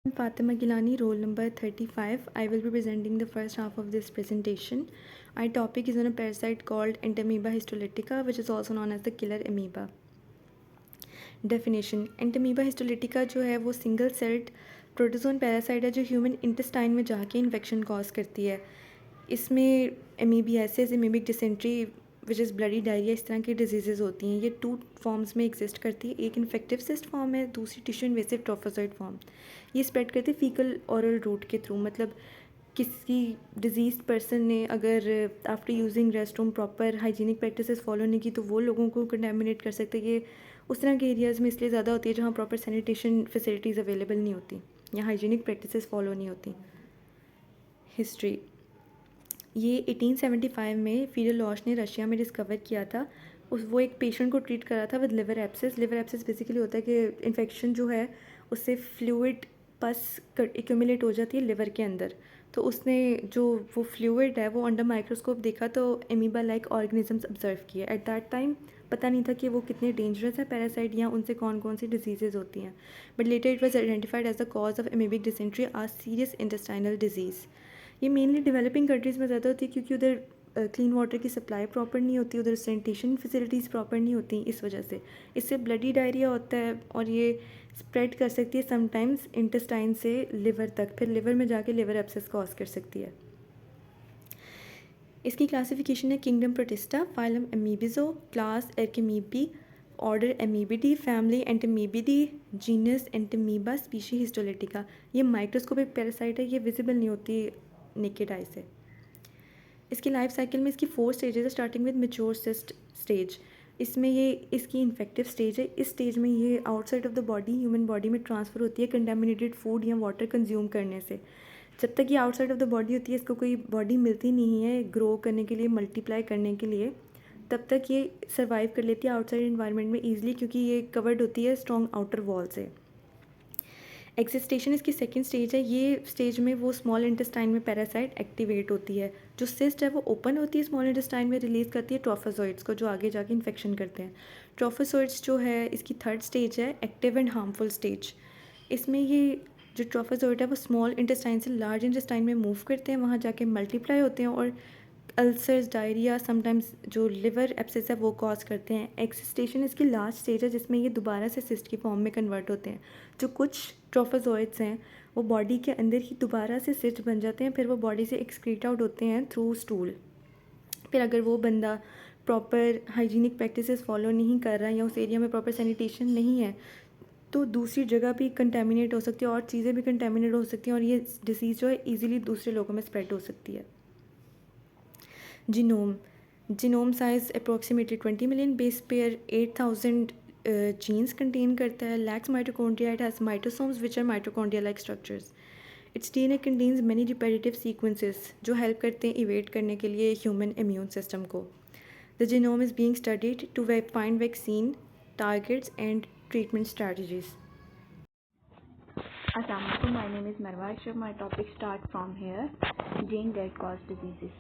Fatima Gilani, roll number 35. I will be presenting the first half of this presentation. Our topic is on a parasite called Entamoeba histolytica, which is also known as the killer amoeba. Definition: Entamoeba histolytica जो है वो single celled protozoan parasite है जो human intestine में जाके infection cause करती है. इसमें amoebiasis, amoebic dysentery which is bloody diarrhoea, इस तरह की डिजीज़ होती हैं. ये 2 फॉर्म्स में एग्जिस्ट करती है. एक इन्फेक्टिव सिस्ट फॉर्म है, दूसरी टिश्यू इन्वेसिव ट्रोफोसॉइड फॉर्म. ये स्प्रेड करते हैं फीकल ऑरल रूट के थ्रू. मतलब किसी डिजीज़ पर्सन ने अगर after using rest room proper hygienic practices follow नहीं की तो वो लोगों को कंटेमिनेट कर सकते हैं. ये उस तरह के एरियाज़ में इसलिए ज़्यादा होती है जहाँ प्रॉपर सैनिटेशन फैसिलिटीज़ अवेलेबल नहीं होती या हाइजीनिक प्रैक्टिसेस फॉलो नहीं होती. हिस्ट्री: ये 1875 में फीडर लॉश ने रशिया में डिस्कवर किया था. वो एक पेशेंट को ट्रीट करा था with liver abscess. Liver abscess basically होता है कि इन्फेक्शन जो है उससे फ्लूइड पस एक्यूमुलेट हो जाती है लिवर के अंदर. तो उसने जो वो फ्लूइड है वो अंडर माइक्रोस्कोप देखा तो एमीबा लाइक ऑर्गेनिजम्स ऑब्जर्व किए. एट दैट टाइम पता नहीं था कि वो कितने डेंजरस है पैरासाइट या उनसे कौन कौन सी डिजीज़ होती हैं. But later it was identified as the cause of amoebic dysentery, a serious intestinal disease. ये मेनली डेवलपिंग कंट्रीज़ में ज़्यादा होती है क्योंकि उधर क्लीन वाटर की सप्लाई प्रॉपर नहीं होती, उधर सैनिटेशन फैसिलिटीज़ प्रॉपर नहीं होती. इस वजह से इससे ब्लडी डायरिया होता है और ये स्प्रेड कर सकती है समटाइम्स इंटेस्टाइन से लिवर तक, फिर लिवर में जाके लिवर एब्सेस कॉज कर सकती है. इसकी क्लासिफिकेशन है kingdom protista, phylum Amoebozoa, class Archamoebae, order Amoebida, family Entamoebidae, genus Entamoeba, species histolytica. ये माइक्रोस्कोपिक पैरासाइट है, ये विजिबल नहीं होती नेकेड आई से. इसकी लाइफ साइकिल में इसकी 4 स्टेजेस है, starting with mature cyst stage. इसमें ये इसकी इन्फेक्टिव स्टेज है. इस स्टेज में ये outside of the body human body में ट्रांसफ़र होती है कंटेमिनेटेड फूड या वाटर कंज्यूम करने से. जब तक ये आउटसाइड ऑफ द बॉडी होती है, इसको कोई बॉडी मिलती नहीं है ग्रो करने के लिए, मल्टीप्लाई करने के लिए, तब तक ये सर्वाइव कर लेती है आउटसाइड इन्वायरमेंट में ईजिली क्योंकि ये कवर्ड होती है स्ट्रॉन्ग आउटर वॉल से. एक्सिस्टेशन इसकी सेकंड स्टेज है. ये स्टेज में वो स्मॉल इंटेस्टाइन में पैरासाइट एक्टिवेट होती है. जो सिस्ट है वो ओपन होती है स्मॉल इंटेस्टाइन में, रिलीज़ करती है ट्रोफोजोइड्स को जो आगे जाके इन्फेक्शन करते हैं. ट्रोफोजोइड्स जो है इसकी थर्ड स्टेज है, एक्टिव एंड हार्मफुल स्टेज. इसमें ये जो ट्रोफोजोइड है वो स्मॉल इंटेस्टाइन से लार्ज इंटेस्टाइन में मूव करते हैं, वहाँ जाके मल्टीप्लाई होते हैं और अल्सर्स, डायरिया, समटाइम्स जो लिवर एब्सेस है वो कॉज करते हैं. एक्सिस्टेशन इसकी लास्ट स्टेज है जिसमें ये दोबारा से सिस्ट की फॉर्म में कन्वर्ट होते हैं. जो कुछ ट्रोफोजोइड्स हैं वो बॉडी के अंदर ही दोबारा से सिस्ट बन जाते हैं, फिर वो बॉडी से एक्सक्रीट आउट होते हैं थ्रू स्टूल. फिर अगर वो बंदा प्रॉपर हाइजीनिक प्रैक्टिसेस फॉलो नहीं कर रहा है या उस एरिया में प्रॉपर सैनिटेशन नहीं है तो दूसरी जगह भी कंटेमिनेट हो सकती है और चीज़ें भी कंटेमिनेट हो सकती हैं और ये डिसीज़ जो है ईजिली दूसरे लोगों में स्प्रेड हो सकती है. Genome size approximately 20 million, base pair 8000 genes contain करता है. Lacks mitochondria, it has mitosomes which are mitochondria like structures. Its DNA contains many repetitive sequences जो हेल्प करते हैं इवेट करने के लिए ह्यूमन इम्यून सिस्टम को. The genome is being studied to find vaccine targets and treatment strategies. Assalamualaikum, my name is Marwa Ashraf. My topic start from here. Gene that cause diseases.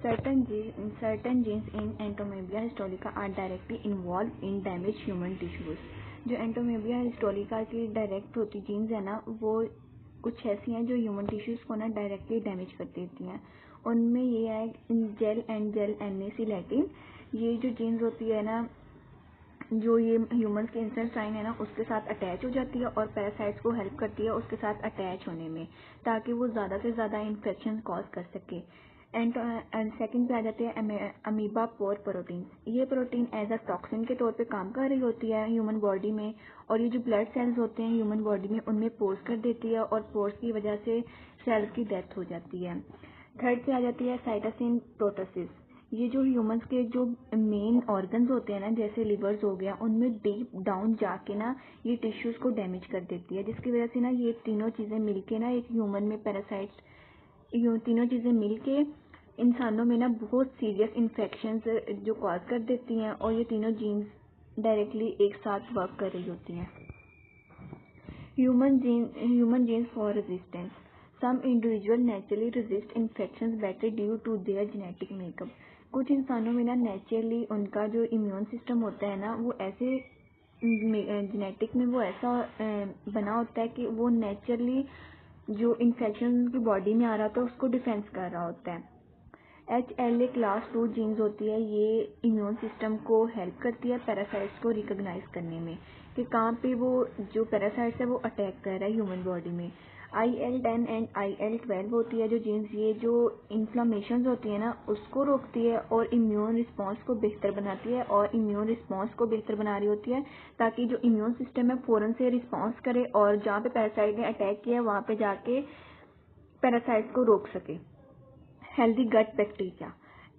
Certain genes in Entamoeba histolytica are directly involved in damaged human tissues. जो Entamoeba histolytica की direct होती jeans है ना, वो कुछ ऐसी हैं जो ह्यूमन टिश्यूज़ को ना डायरेक्टली डैमेज कर देती हैं. उनमें ये है जेल एंड जेल NAC-लैटिन. ये जो जीन्स होती है ना, जो ये ह्यूमंस के इंटेस्टाइन है ना उसके साथ अटैच हो जाती है और पैरासाइट्स को हेल्प करती है उसके साथ अटैच होने में, ताकि वो ज़्यादा से ज़्यादा इन्फेक्शन कॉज कर सके. एंड सेकंड पे आ जाते हैं अमीबा पोर प्रोटीन. ये प्रोटीन एज अ टॉक्सिन के तौर पे काम कर रही होती है ह्यूमन बॉडी में, और ये जो ब्लड सेल्स होते हैं ह्यूमन बॉडी में उनमें पोर्स कर देती है और पोर्स की वजह से सेल की डेथ हो जाती है. थर्ड पे आ जाती है साइटोसिन प्रोटोसिस. ये जो ह्यूमंस के जो मेन ऑर्गन्स होते हैं ना, जैसे लिवर्स हो गया, उनमें डीप डाउन जाके ना ये टिश्यूज़ को डैमेज कर देती है, जिसकी वजह से ना ये तीनों चीज़ें मिलके ना एक ह्यूमन में पैरासाइट्स, तीनों चीज़ें मिलके इंसानों में ना बहुत सीरियस इन्फेक्शंस जो कॉज कर देती हैं, और ये तीनों जीन्स डायरेक्टली एक साथ वर्क कर रही होती हैं. Human genes for resistance. Some individuals naturally resist infections better due to their genetic makeup. कुछ इंसानों में ना नेचुरली उनका जो इम्यून सिस्टम होता है ना वो ऐसे जेनेटिक में वो ऐसा बना होता है कि वो नेचुरली जो इन्फेक्शन उनकी बॉडी में आ रहा होता है उसको डिफेंस कर रहा होता है। HLA क्लास 2 जीन्स होती है, ये इम्यून सिस्टम को हेल्प करती है पैरासाइट्स को रिकॉग्नाइज करने में कि कहाँ पे वो जो पैरासाइट्स है वो अटैक कर रहा है ह्यूमन बॉडी में। IL-10 एंड IL-12 होती है जो जीन्स, ये जो इन्फ्लामेशन होती है ना उसको रोकती है और इम्यून रिस्पॉन्स को बेहतर बनाती है, और इम्यून रिस्पॉन्स को बेहतर बना रही होती है ताकि जो इम्यून सिस्टम है फ़ौरन से रिस्पॉन्स करे और जहाँ पे पैरासाइट ने अटैक किया वहाँ पे जाके पैरासाइट को रोक सके। हेल्दी गट बैक्टीरिया,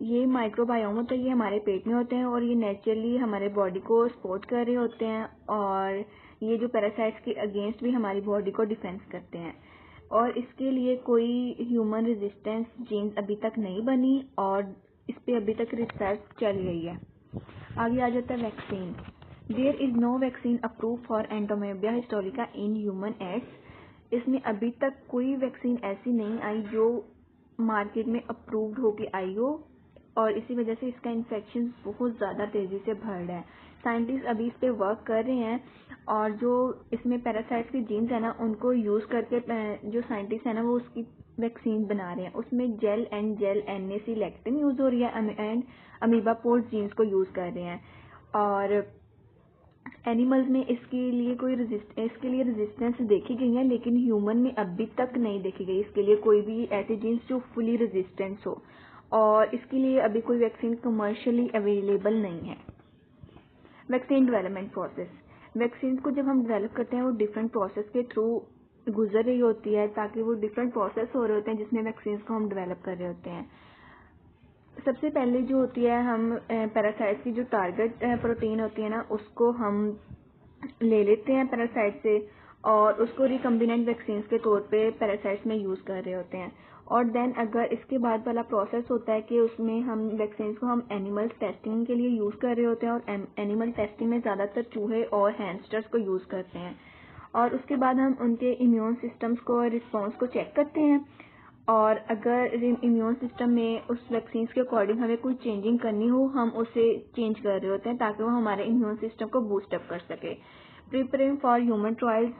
ये माइक्रोबायोम होता है, ये हमारे पेट में होते हैं और ये नेचुरली हमारे बॉडी को सपोर्ट कर रहे होते हैं और ये जो पैरासाइट्स के अगेंस्ट भी हमारी बॉडी को डिफेंस करते हैं। और इसके लिए कोई ह्यूमन रेजिस्टेंस जीन्स अभी तक नहीं बनी और इस पे अभी तक रिसर्च चल रही है। आगे आ जाता है vaccine. There is no vaccine approve for Entamoeba histolytica in human aids. इसमें अभी तक कोई वैक्सीन ऐसी नहीं आई जो मार्केट में अप्रूव्ड होके आई हो और इसी वजह से इसका इन्फेक्शन बहुत ज़्यादा तेज़ी से बढ़ रहा है। साइंटिस्ट अभी इस पे वर्क कर रहे हैं और जो इसमें पैरासाइट्स के जीन्स है ना उनको यूज़ करके जो साइंटिस्ट है ना वो उसकी वैक्सीन बना रहे हैं। उसमें Gal and Gal NAC lectin use हो रही है एंड अमीबापोर जीन्स को यूज़ कर रहे हैं। और एनिमल्स में इसके लिए रेजिस्टेंस देखी गई है, लेकिन ह्यूमन में अभी तक नहीं देखी गई इसके लिए कोई भी ऐसी जीन्स जो फुली रेजिस्टेंस हो, और इसके लिए अभी कोई वैक्सीन कमर्शियली अवेलेबल नहीं है। वैक्सीन डेवलपमेंट प्रोसेस, वैक्सीन को जब हम डेवलप करते हैं वो डिफरेंट प्रोसेस के थ्रू गुजर रही होती है ताकि वो डिफरेंट प्रोसेस हो रहे होते हैं जिसमें वैक्सीन को हम डेवलप कर रहे होते हैं। सबसे पहले जो होती है हम पैरासाइट की जो टारगेट प्रोटीन होती है ना उसको हम ले लेते हैं पैरासाइट से और उसको रिकम्बिनेंट वैक्सीन के तौर पे पैरासाइट्स में यूज़ कर रहे होते हैं। और देन अगर इसके बाद वाला प्रोसेस होता है कि उसमें हम वैक्सीन को हम एनिमल्स टेस्टिंग के लिए यूज़ कर रहे होते हैं और एनिमल टेस्टिंग में ज़्यादातर चूहे और हैमस्टर्स को यूज़ करते हैं। और उसके बाद हम उनके इम्यून सिस्टम्स को और रिस्पॉन्स को चेक करते हैं और अगर इम्यून सिस्टम में उस वैक्सीन के अकॉर्डिंग हमें कोई चेंजिंग करनी हो हम उसे चेंज कर रहे होते हैं ताकि वो हमारे इम्यून सिस्टम को बूस्टअप कर सके। प्रिपेयरिंग फॉर ह्यूमन ट्रायल्स,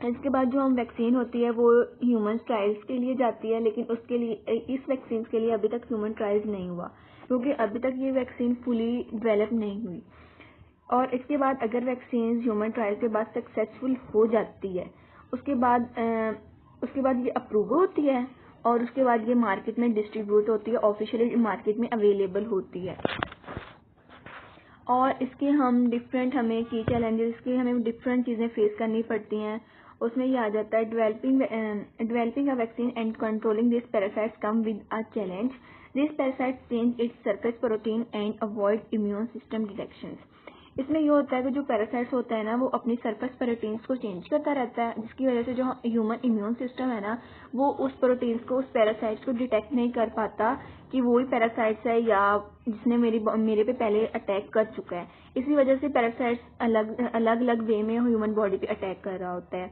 इसके बाद जो हम वैक्सीन होती है वो ह्यूमन ट्रायल्स के लिए जाती है, लेकिन उसके लिए इस वैक्सीन के लिए अभी तक ह्यूमन ट्रायल्स नहीं हुआ क्योंकि अभी तक ये वैक्सीन फुली डेवलप नहीं हुई। और इसके बाद अगर वैक्सीन ह्यूमन ट्रायल के बाद सक्सेसफुल हो जाती है उसके बाद ये अप्रूव होती है और उसके बाद ये मार्केट में डिस्ट्रीब्यूट होती है, ऑफिशियली मार्केट में अवेलेबल होती है। और इसके हमें की चैलेंजेस की हमें डिफरेंट चीज़ें फेस करनी पड़ती हैं। उसमें ये आ जाता है developing a vaccine and controlling this parasites come with a challenge. This parasites change its surface protein and avoid immune system detections. इसमें ये होता है कि जो पैरासाइट्स होता है ना वो अपनी सरफेस प्रोटीन्स को चेंज करता रहता है जिसकी वजह से जो ह्यूमन इम्यून सिस्टम है ना वो उस प्रोटीन्स को उस पैरासाइट्स को डिटेक्ट नहीं कर पाता कि वही पैरासाइट्स है या जिसने मेरे पे पहले अटैक कर चुका है। इसी वजह से पैरासाइट्स अलग वे में ह्यूमन बॉडी पे अटैक कर रहा होता है।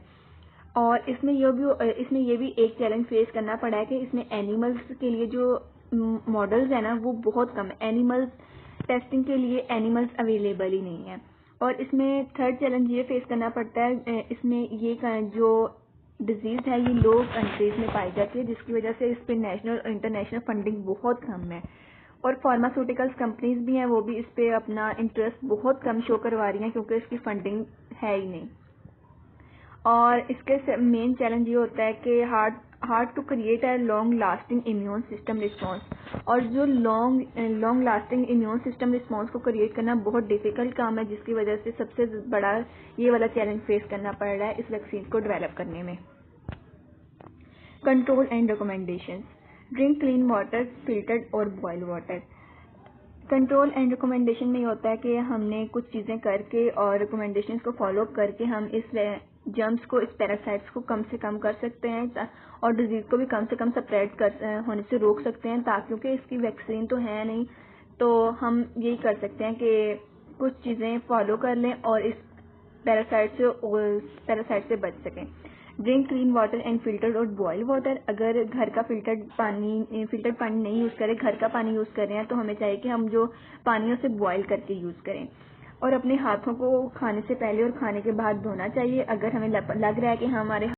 और इसमें ये भी एक चैलेंज फेस करना पड़ा है कि इसमें एनिमल्स के लिए जो मॉडल्स है ना वो बहुत कम है, एनिमल्स टेस्टिंग के लिए एनिमल्स अवेलेबल ही नहीं है। और इसमें थर्ड चैलेंज ये फेस करना पड़ता है, इसमें ये जो डिजीज़ है ये लो कंट्रीज़ में पाई जाती है जिसकी वजह से इस पर नेशनल और इंटरनेशनल फंडिंग बहुत कम है। और फार्मास्यूटिकल्स कंपनीज भी हैं वो भी इस पर अपना इंटरेस्ट बहुत कम शो करवा रही हैं क्योंकि इसकी फंडिंग है ही नहीं। और इसके मेन चैलेंज ये होता है कि hard to create a long lasting immune system response. और जो long lasting immune system response को क्रिएट करना बहुत डिफिकल्ट काम है जिसकी वजह से सबसे बड़ा ये वाला चैलेंज फेस करना पड़ रहा है इस वैक्सीन को डेवलप करने में। Control and recommendations, drink clean water, filtered और boiled water. Control and recommendation में ये होता है कि हमने कुछ चीज़ें करके और रिकमेंडेशन को फॉलो करके हम इस जर्म्स को, इस पैरासाइट्स को कम से कम कर सकते हैं और डिजीज़ को भी कम से कम स्प्रेड होने से रोक सकते हैं। क्योंकि इसकी वैक्सीन तो है नहीं तो हम यही कर सकते हैं कि कुछ चीज़ें फॉलो कर लें और इस पैरासाइट से बच सकें। Drink clean water and filtered और बॉइल्ड वाटर, अगर घर का फिल्टर्ड पानी नहीं यूज़ करें, घर का पानी यूज़ कर रहे हैं तो हमें चाहिए कि हम जो पानी है उसे बॉयल करके यूज़ करें। और अपने हाथों को खाने से पहले और खाने के बाद धोना चाहिए। अगर हमें लग रहा है कि हमारे